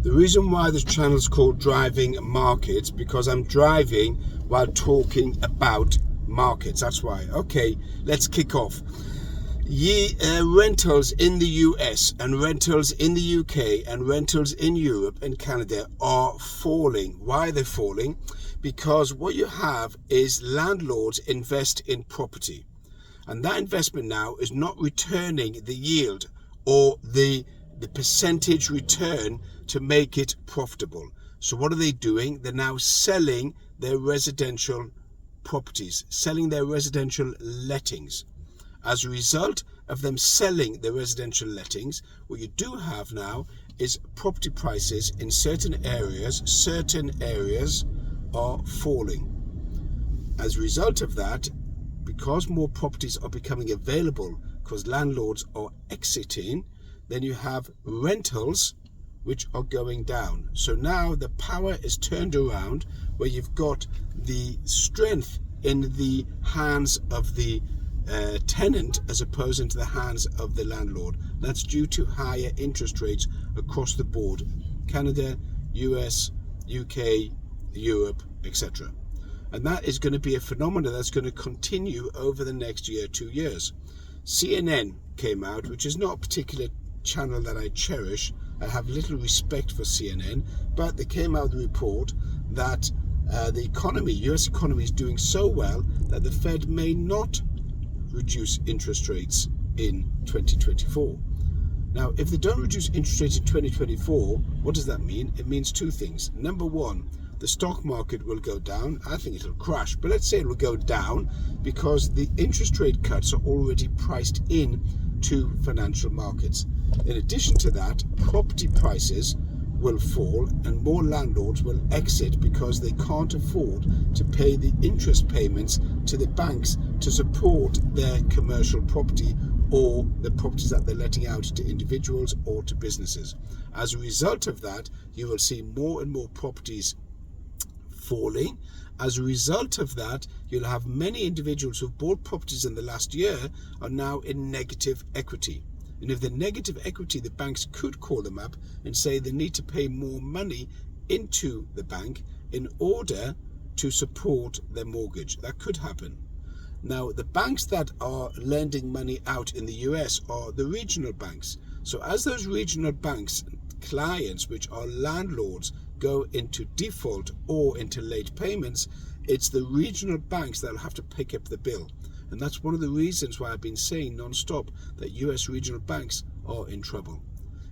The reason why this channel is called Driving Markets, because I'm driving while talking about markets. That's why. Okay, let's kick off. Rentals in the US and rentals in the UK and rentals in Europe and Canada are falling. Why are they falling? Because what you have is landlords invest in property, and that investment now is not returning the yield or the percentage return to make it profitable. So what are they doing? They're now selling their residential properties, selling their residential lettings. As a result of them selling their residential lettings, what you do have now is property prices in certain areas are falling. As a result of that, because more properties are becoming available because landlords are exiting, then you have rentals which are going down. So now the power is turned around, where you've got the strength in the hands of the tenant as opposed to the hands of the landlord. That's due to higher interest rates across the board: Canada, US, UK, Europe, etc. And that is going to be a phenomenon that's going to continue over the next year, 2 years. CNN came out, which is not a particular channel that I cherish. I have little respect for CNN, but they came out with a report that the economy, US economy, is doing so well that the Fed may not reduce interest rates in 2024. Now, if they don't reduce interest rates in 2024, what does that mean? It means two things. Number one, the stock market will go down. I think it'll crash, but let's say it will go down because the interest rate cuts are already priced in to financial markets. In addition to that, property prices will fall and more landlords will exit because they can't afford to pay the interest payments to the banks to support their commercial property or the properties that they're letting out to individuals or to businesses. As a result of that, you will see more and more properties falling. As a result of that, you'll have many individuals who've bought properties in the last year are now in negative equity. And if they're negative equity, the banks could call them up and say they need to pay more money into the bank in order to support their mortgage. That could happen. Now, the banks that are lending money out in the US are the regional banks. So as those regional banks clients, which are landlords, go into default or into late payments, it's the regional banks that will have to pick up the bill. And that's one of the reasons why I've been saying non-stop that US regional banks are in trouble.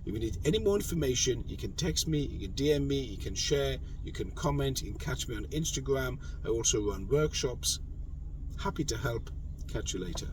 If you need any more information, you can text me, you can DM me, you can share, you can comment, you can catch me on Instagram. I also run workshops. Happy to help. Catch you later.